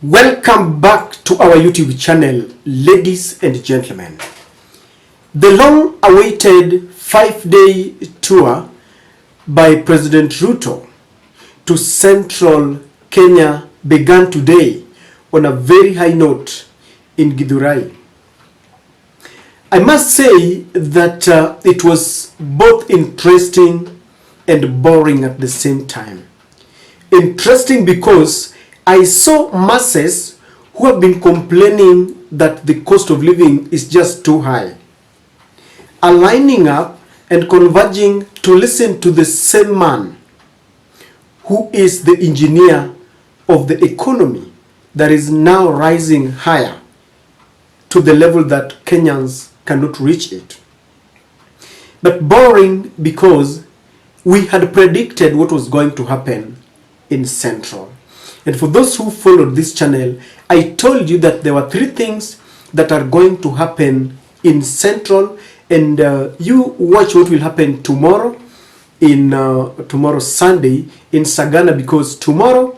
Welcome back to our YouTube channel, ladies and gentlemen. The long-awaited 5-day tour by President Ruto to central Kenya began today on a very high note in Githurai. I must say that it was both interesting and boring at the same time. Interesting because I saw masses who have been complaining that the cost of living is just too high, aligning up and converging to listen to the same man who is the engineer of the economy that is now rising higher to the level that Kenyans cannot reach it. But boring because we had predicted what was going to happen in Central. And for those who followed this channel, I told you that there were 3 things that are going to happen in Central, and you watch what will happen tomorrow, tomorrow Sunday in Sagana, because tomorrow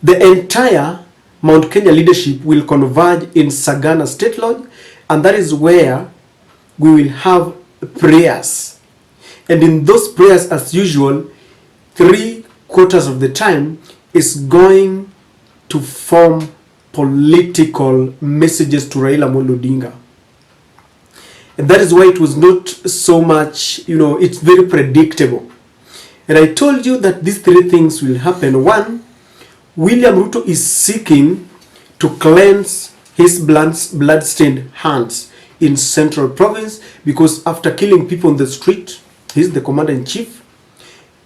the entire Mount Kenya leadership will converge in Sagana State Lodge, and that is where we will have prayers. And in those prayers, as usual, 3/4 of the time is going to form political messages to Raila Amolo Odinga. And that is why it was not so much, it's very predictable. And I told you that these 3 things will happen. 1, William Ruto is seeking to cleanse his blood-stained hands in Central Province, because after killing people on the street, he's the commander-in-chief,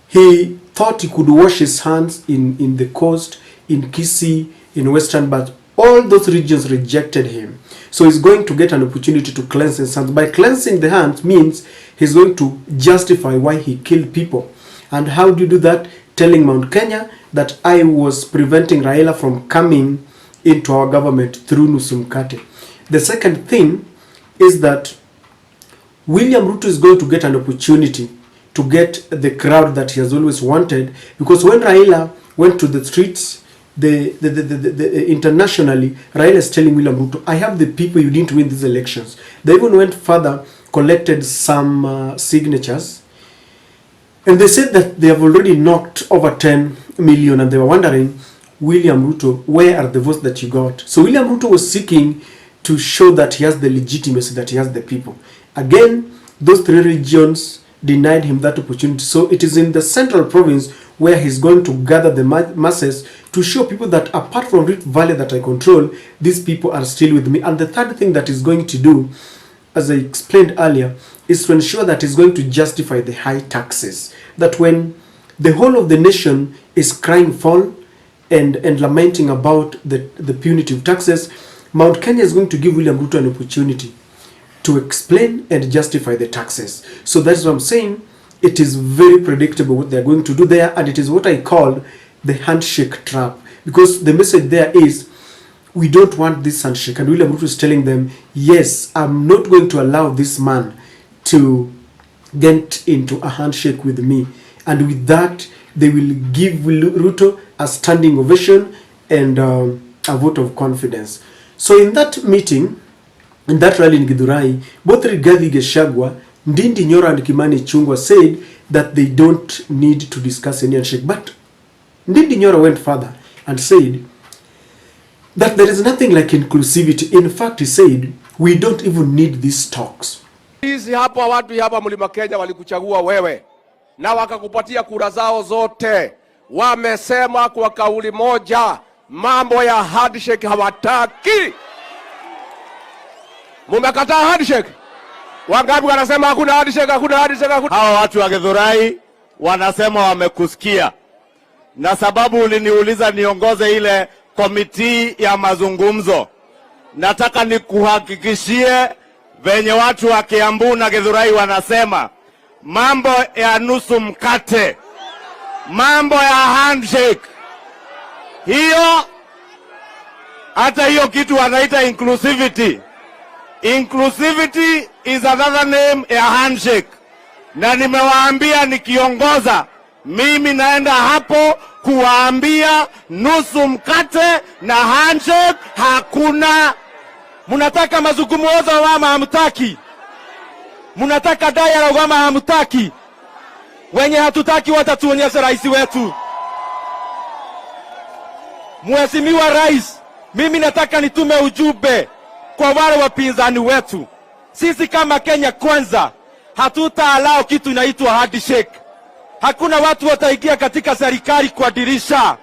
he thought he could wash his hands in the coast, in Kisii, in Western, but all those regions rejected him. So he's going to get an opportunity to cleanse his hands. By cleansing the hands means he's going to justify why he killed people. And how do you do that? Telling Mount Kenya that I was preventing Raila from coming into our government through Nusu Mkate. The second thing is that William Ruto is going to get an opportunity to get the crowd that he has always wanted, because when Raila went to the streets, internationally, Raila is telling William Ruto, I have the people, you didn't win these elections. They even went further, collected some signatures, and they said that they have already knocked over 10 million, and they were wondering, William Ruto, where are the votes that you got? So William Ruto was seeking to show that he has the legitimacy, that he has the people. Again, those 3 regions denied him that opportunity. So it is in the Central Province where he's going to gather the masses to show people that apart from Rift Valley that I control, these people are still with me. And the third thing that he's going to do, as I explained earlier, is to ensure that he's going to justify the high taxes. That when the whole of the nation is crying foul and lamenting about the punitive taxes, Mount Kenya is going to give William Ruto an opportunity to explain and justify the taxes. So that's what I'm saying. It is very predictable what they're going to do there, and it is what I call the handshake trap, because the message there is, we don't want this handshake, and William Ruto is telling them, yes, I'm not going to allow this man to get into a handshake with me. And with that, they will give Ruto a standing ovation and a vote of confidence. So in that meeting, in that rally in Githurai, both Rigathi Gachagua, Nyoro and Ichungwa said that they don't need to discuss any handshake. But Nyoro went further and said that there is nothing like inclusivity. In fact, he said, we don't even need these talks. Hizi hapa watu hapa Mlima Kenya walikuchagua wewe na wakakupatia kura zao zote. Wamesema kwa kauli moja, mambo ya handshake hawataki. Mumekataa handshake? Wangapi wanasema hakuna handshake, hakuna handshake, hakuna? Hawa watu wa Githurai wanasema wamekusikia. Na sababu uliniuliza niongoze ile komiti ya mazungumzo, nataka nikuhakikishie venye watu wa Kiambu na Githurai wanasema, mambo ya nusu mkate, mambo ya handshake, hiyo hata hiyo kitu wanaita inclusivity. Inclusivity is another name ya handshake. Na nimewaambia nikiongoza, mimi naenda hapo kuwaambia nusu mkate na handshake hakuna. Munataka mazungumzo ama hamtaki? Munataka dialogue ama hamtaki? Wenye hatutaki watatuonyesha rais wetu. Mheshimiwa Rais, mimi nataka nitume ujumbe kwa wale wapinzani wetu. Sisi kama Kenya Kwanza hatutaalao kitu inaitwa handshake. Hakuna watu wataingia katika serikali kwa dirisha.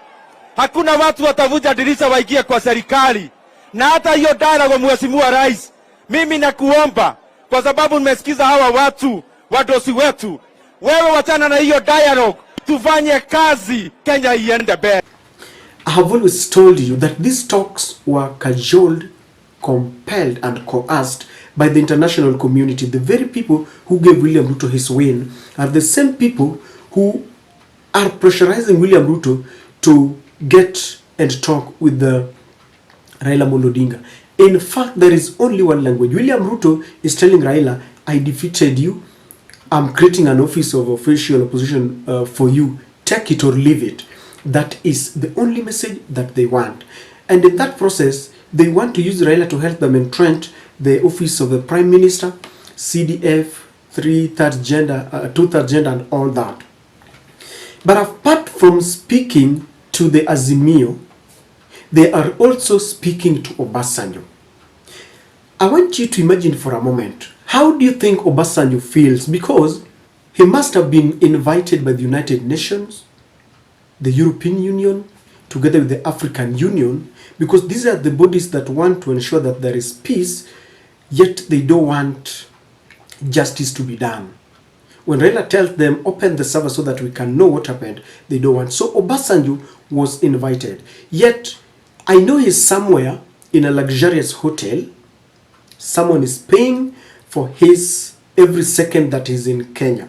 Hakuna watu watavuja dirisha waingie kwa serikali. Na hata hiyo dialogue, Mheshimiwa Rais, mimi nakuomba kwa sababu nimesikiza hawa watu wadosi wetu, wewe wachana na hiyo dialogue, tufanye kazi, Kenya iende mbele. I have always told you that these talks were cajoled, compelled and coerced by the international community. The very people who gave William Ruto his win are the same people who are pressurizing William Ruto to get and talk with the Raila Odinga. In fact, there is only one language. William Ruto is telling Raila, I defeated you. I'm creating an office of official opposition for you. Take it or leave it. That is the only message that they want. And in that process, they want to use Raila to help them entrench the office of the Prime Minister, CDF, two-third gender and all that. But apart from speaking to the Azimio, they are also speaking to Obasanjo. I want you to imagine for a moment, how do you think Obasanjo feels? Because he must have been invited by the United Nations, the European Union, together with the African Union, because these are the bodies that want to ensure that there is peace, yet they don't want justice to be done. When Raila tells them, open the server so that we can know what happened, they don't want. So Obasanjo was invited. Yet, I know he's somewhere in a luxurious hotel. Someone is paying for his every second that he's in Kenya.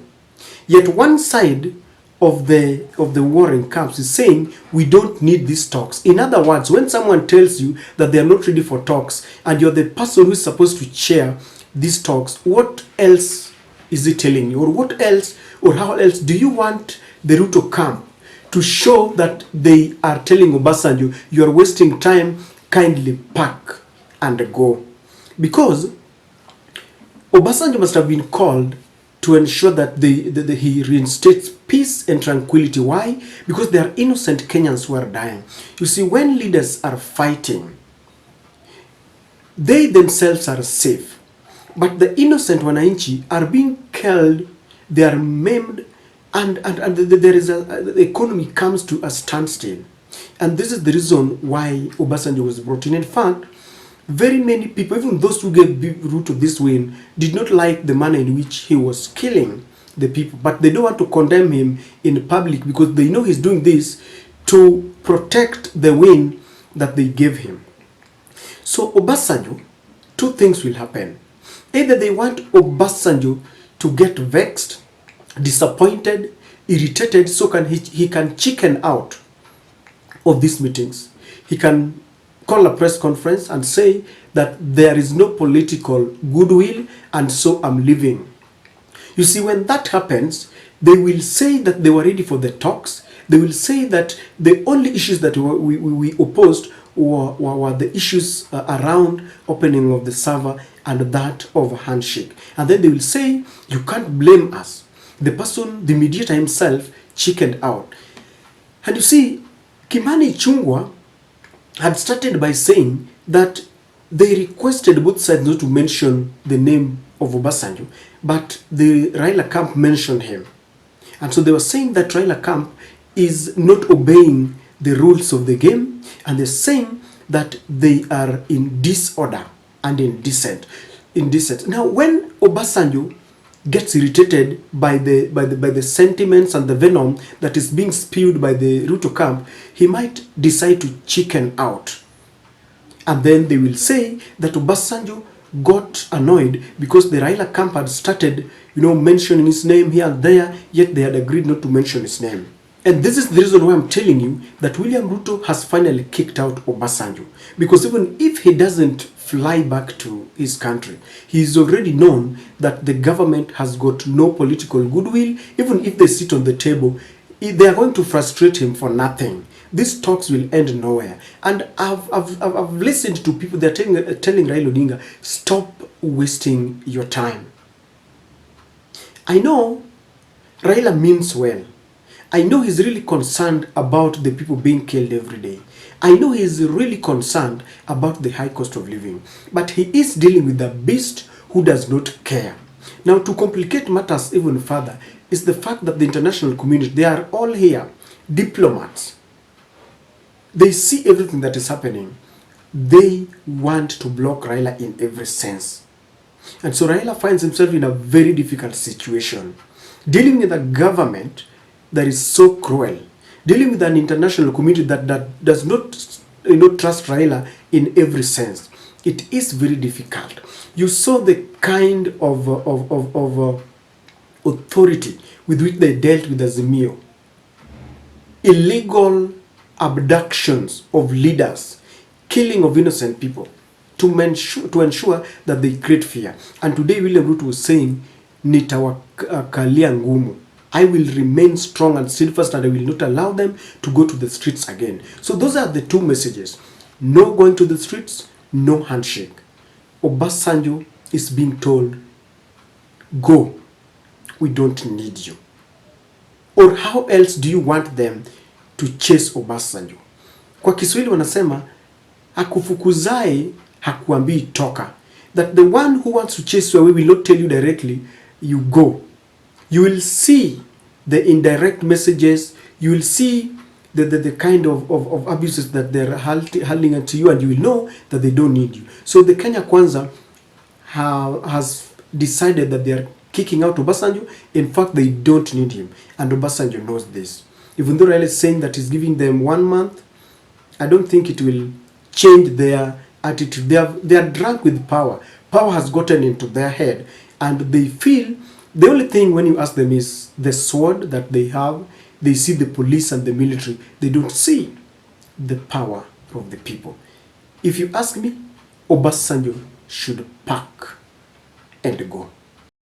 Yet one side of the warring camps is saying we don't need these talks. In other words, when someone tells you that they are not ready for talks and you're the person who is supposed to chair these talks, what else is it telling you? Or what else, or how else do you want the Ruto camp to show that they are telling Obasanjo, you are wasting time, kindly pack and go? Because Obasanjo must have been called to ensure that he reinstates peace and tranquility. Why? Because there are innocent Kenyans who are dying. You see, when leaders are fighting, they themselves are safe. But the innocent wananchi are being killed, they are maimed, and there is the economy comes to a standstill. And this is the reason why Obasanjo was brought in. In fact, very many people, even those who gave Ruto this win, did not like the manner in which he was killing the people. But they don't want to condemn him in public because they know he's doing this to protect the win that they gave him. So Obasanjo, two things will happen. Either they want Obasanjo to get vexed, disappointed, irritated, so he can chicken out of these meetings. He can call a press conference and say that there is no political goodwill and so I'm leaving. You see, when that happens, they will say that they were ready for the talks. They will say that the only issues that we opposed were the issues around opening of the server and that of a handshake. And then they will say, you can't blame us. The person, the mediator himself, chickened out. And you see, Kimani Ichungwa had started by saying that they requested both sides not to mention the name of Obasanjo, but the Raila camp mentioned him. And so they were saying that Raila camp is not obeying the rules of the game, and they're saying that they are in disorder and indecent. Now, when Obasanjo gets irritated by the sentiments and the venom that is being spewed by the Ruto camp, he might decide to chicken out. And then they will say that Obasanjo got annoyed because the Raila camp had started, mentioning his name here and there, yet they had agreed not to mention his name. And this is the reason why I'm telling you that William Ruto has finally kicked out Obasanjo. Because even if he doesn't fly back to his country, he is already known that the government has got no political goodwill. Even if they sit on the table, they are going to frustrate him for nothing. These talks will end nowhere. And I've listened to people that are telling Raila Odinga, stop wasting your time. I know Raila means well. I know he's really concerned about the people being killed every day. I know he's really concerned about the high cost of living. But he is dealing with a beast who does not care. Now, to complicate matters even further is the fact that the international community, they are all here, diplomats. They see everything that is happening. They want to block Raila in every sense. And so Raila finds himself in a very difficult situation, dealing with a government that is so cruel, dealing with an international community that does not trust Raila in every sense. It is very difficult. You saw the kind of authority with which they dealt with Azimio. Illegal abductions of leaders, killing of innocent people, to ensure that they create fear. And today William Ruto was saying, nitawakalia ngumu. I will remain strong and steadfast, and I will not allow them to go to the streets again. So those are the two messages. No going to the streets, no handshake. Obasanjo is being told, go, we don't need you. Or how else do you want them to chase Obasanjo? Kwa Kiswahili wanasema, hakufukuzae hakuambii toka. That the one who wants to chase you away will not tell you directly, you go. You will see the indirect messages, you will see the kind of abuses that they're hurling at you, and you will know that they don't need you. So the Kenya Kwanza has decided that they are kicking out Obasanjo. In fact, they don't need him, and Obasanjo knows this. Even though Raila is saying that he's giving them 1 month, I don't think it will change their attitude. They are drunk with power. Power has gotten into their head, and they feel the only thing when you ask them is the sword that they have. They see the police and the military. They don't see the power of the people. If you ask me, Obasanjo should pack and go.